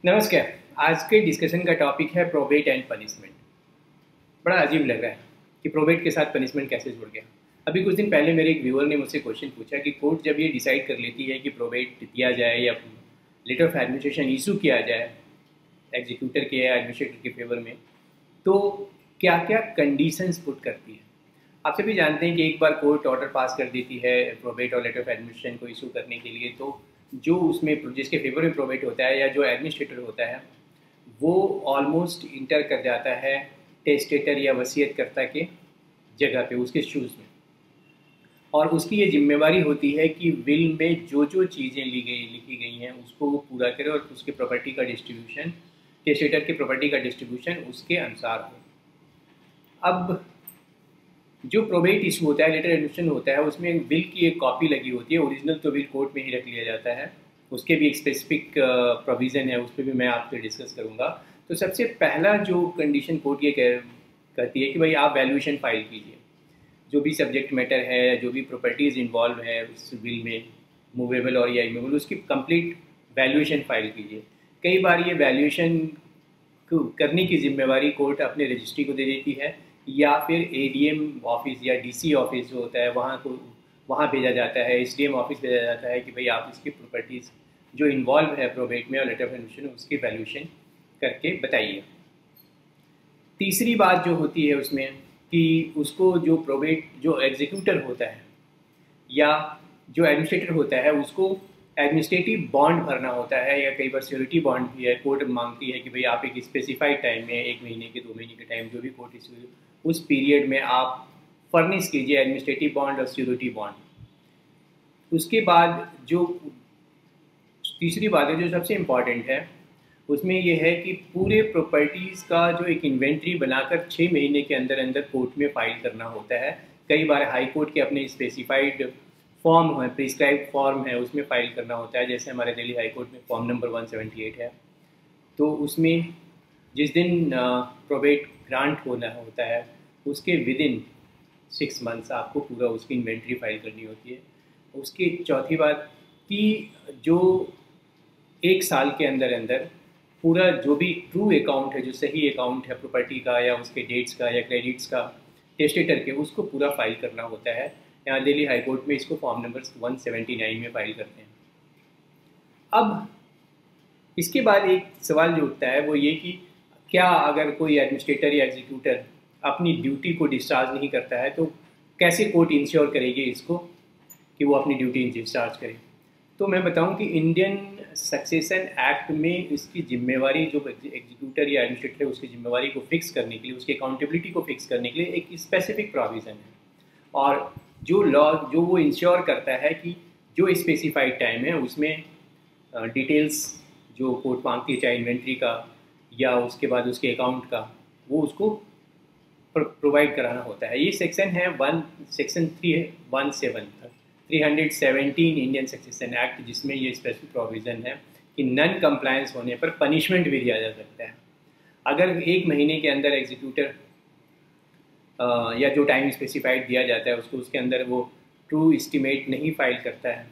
नमस्कार। आज के डिस्कशन का टॉपिक है प्रोबेट एंड पनिशमेंट। बड़ा अजीब लग रहा है कि प्रोबेट के साथ पनिशमेंट कैसे जुड़ गया। अभी कुछ दिन पहले मेरे एक व्यूअर ने मुझसे क्वेश्चन पूछा कि कोर्ट जब ये डिसाइड कर लेती है कि प्रोबेट दिया जाए या लेटर ऑफ एडमिनिस्ट्रेशन इशू किया जाए एग्जीक्यूटर के या एडमिनिस्ट्रेटर के फेवर में, तो क्या क्या कंडीशंस पुट करती है। आप सभी जानते हैं कि एक बार कोर्ट ऑर्डर पास कर देती है प्रोबेट और लेटर ऑफ एडमिनिस्ट्रेशन को इशू करने के लिए, तो जो उसमें जिसके फेवर में प्रोबेट होता है या जो एडमिनिस्ट्रेटर होता है वो ऑलमोस्ट इंटर कर जाता है टेस्टेटर या वसीयतकर्ता के जगह पे, उसके शूज़ में। और उसकी ये जिम्मेवारी होती है कि विल में जो जो चीज़ें लिखी गई हैं उसको वो पूरा करे और उसके प्रॉपर्टी का डिस्ट्रीब्यूशन, टेस्टेटर के प्रॉपर्टी का डिस्ट्रीब्यूशन उसके अनुसार हो। अब जो प्रोबेट इशू होता है, लेटर एडमिशन होता है, उसमें बिल की एक कॉपी लगी होती है। ओरिजिनल तो बिल कोर्ट में ही रख लिया जाता है, उसके भी एक स्पेसिफिक प्रोविज़न है, उस पर भी मैं आपसे डिस्कस करूँगा। तो सबसे पहला जो कंडीशन कोर्ट ये कहती है कि भाई आप वैल्यूएशन फाइल कीजिए, जो भी सब्जेक्ट मैटर है, जो भी प्रॉपर्टीज़ इन्वॉल्व है उस बिल में, मूवेबल और या इमूवेबल, उसकी कंप्लीट वैल्यूएशन फाइल कीजिए। कई बार ये वैल्यूएशन करने की जिम्मेवारी कोर्ट अपने रजिस्ट्री को दे देती है या फिर एडीएम ऑफिस या डीसी ऑफिस जो होता है वहाँ भेजा जाता है, एसडीएम ऑफिस भेजा जाता है कि भाई आप इसकी प्रॉपर्टीज़ जो इन्वॉल्व है प्रोबेट में और लेटर ऑफ एडमिशन उसकी वैल्यूएशन करके बताइए। तीसरी बात जो होती है उसमें कि उसको जो प्रोबेट जो एग्जीक्यूटर होता है या जो एडमिनिस्ट्रेटर होता है उसको एडमिनिस्ट्रेटिव बॉन्ड भरना होता है, या कई बार सिक्योरिटी बॉन्ड भी है। कोर्ट मांगती है कि भाई आप एक स्पेसिफाइड टाइम में, 1 महीने के 2 महीने के टाइम, जो भी कोर्ट इशू उस पीरियड में आप फर्निश कीजिए एडमिनिस्ट्रेटिव बॉन्ड और सिक्योरिटी बॉन्ड। उसके बाद जो तीसरी बात है जो सबसे इम्पॉर्टेंट है उसमें यह है कि पूरे प्रॉपर्टीज़ का जो एक इन्वेंट्री बनाकर 6 महीने के अंदर अंदर कोर्ट में फाइल करना होता है। कई बार हाई कोर्ट के अपने स्पेसिफाइड फॉर्म है, प्रिस्क्राइब फॉर्म है, उसमें फाइल करना होता है। जैसे हमारे दिल्ली हाई कोर्ट में फॉर्म नंबर 178 है, तो उसमें जिस दिन प्रोबेट ग्रांट होना होता है उसके विदिन 6 मंथ्स आपको पूरा उसकी इन्वेंट्री फाइल करनी होती है। उसकी चौथी बात कि जो 1 साल के अंदर अंदर पूरा जो भी ट्रू अकाउंट है, जो सही अकाउंट है प्रॉपर्टी का या उसके डेट्स का या क्रेडिट्स का टेस्टेटर के, उसको पूरा फाइल करना होता है। यहाँ दिल्ली हाई कोर्ट में इसको फॉर्म नंबर 179 में फाइल करते हैं। अब इसके बाद एक सवाल जो उठता है वो ये कि क्या अगर कोई एडमिनिस्ट्रेटर या एग्जीक्यूटर अपनी ड्यूटी को डिस्चार्ज नहीं करता है तो कैसे कोर्ट इंश्योर करेगी इसको कि वो अपनी ड्यूटी डिस्चार्ज करे। तो मैं बताऊं कि इंडियन सक्सेशन एक्ट में इसकी जिम्मेवारी जो एग्जीक्यूटर या एडमिनिस्ट्रेटर है उसकी जिम्मेवारी को फिक्स करने के लिए, उसकी अकाउंटेबिलिटी को फिक्स करने के लिए एक स्पेसिफिक प्रोविज़न है। और जो लॉ जो वो इंश्योर करता है कि जो स्पेसिफाइड टाइम है उसमें डिटेल्स जो कोर्ट मांगती है, चाहे इन्वेंट्री का या उसके बाद उसके अकाउंट का, वो उसको प्रोवाइड कराना होता है। ये सेक्शन है सेक्शन 317 इंडियन सक्सेशन एक्ट, जिसमें ये स्पेसिफिक प्रोविज़न है कि नन कंप्लायंस होने पर पनिशमेंट भी दिया जा सकता है। अगर 1 महीने के अंदर एग्जीक्यूटर या जो टाइम स्पेसिफाइड दिया जाता है उसको उसके अंदर वो ट्रू एस्टीमेट नहीं फाइल करता है,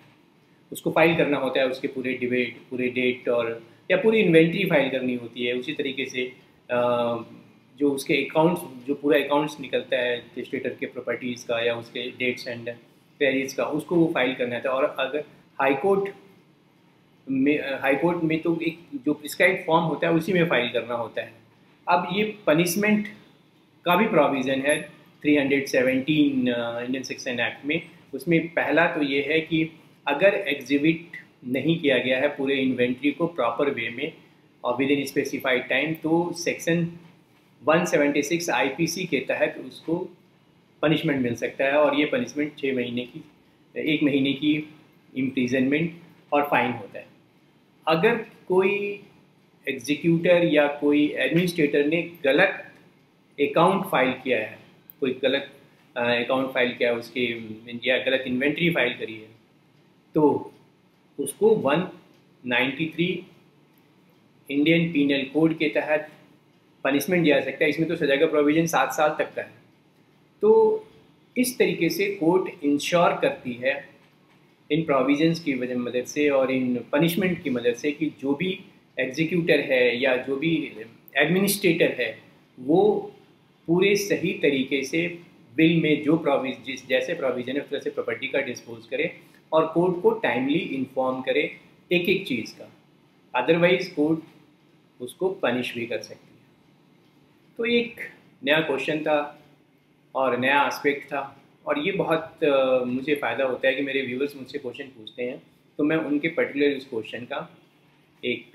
उसको फाइल करना होता है उसके पूरे डिबेट, पूरे डेट और या पूरी इन्वेंट्री फाइल करनी होती है। उसी तरीके से जो उसके अकाउंट्स, जो पूरा अकाउंट्स निकलता है टेस्टेटर के प्रॉपर्टीज़ का या उसके डेट्स एंड क्रेडिट्स का, उसको वो फाइल करना था। और अगर हाई कोर्ट में तो एक जो प्रिस्क्राइब फॉर्म होता है उसी में फाइल करना होता है। अब ये पनिशमेंट का भी प्रोविज़न है 317 इंडियन सेक्शन एक्ट में। उसमें पहला तो ये है कि अगर एग्जिबिट नहीं किया गया है पूरे इन्वेंट्री को प्रॉपर वे में और विद इन स्पेसिफाइड टाइम, तो सेक्शन 176 आईपीसी के तहत उसको पनिशमेंट मिल सकता है। और ये पनिशमेंट 1 महीने की इम्प्रिजनमेंट और फाइन होता है। अगर कोई एग्जीक्यूटर या कोई एडमिनिस्ट्रेटर ने गलत अकाउंट फाइल किया है, कोई गलत अकाउंट फाइल किया है उसके या गलत इन्वेंट्री फाइल करी है, तो उसको 193 इंडियन पीनल कोड के तहत पनिशमेंट दिया जा सकता है। इसमें तो सजा का प्रोविज़न 7 साल तक का है। तो इस तरीके से कोर्ट इंश्योर करती है इन प्रोविजंस की मदद से और इन पनिशमेंट की मदद से कि जो भी एग्जीक्यूटर है या जो भी एडमिनिस्ट्रेटर है वो पूरे सही तरीके से बिल में जो जिस जैसे प्रोविजन है उस तरह से प्रॉपर्टी का डिस्पोज करे और कोर्ट को टाइमली इन्फॉर्म करे एक एक चीज़ का, अदरवाइज कोर्ट उसको पनिश भी कर सकती है। तो ये एक नया क्वेश्चन था और नया एस्पेक्ट था, और ये बहुत मुझे फ़ायदा होता है कि मेरे व्यूअर्स मुझसे क्वेश्चन पूछते हैं तो मैं उनके पर्टिकुलर उस क्वेश्चन का एक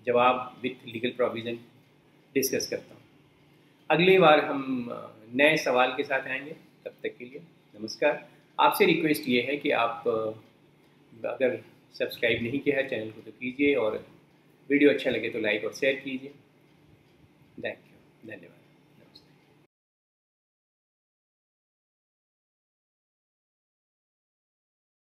जवाब विथ लीगल प्रोविज़न डिस्कस करता हूँ। अगली बार हम नए सवाल के साथ आएंगे, तब तक के लिए नमस्कार। आपसे रिक्वेस्ट ये है कि आप अगर सब्सक्राइब नहीं किया है चैनल को तो कीजिए, और वीडियो अच्छा लगे तो लाइक और शेयर कीजिए। थैंक यू, धन्यवाद।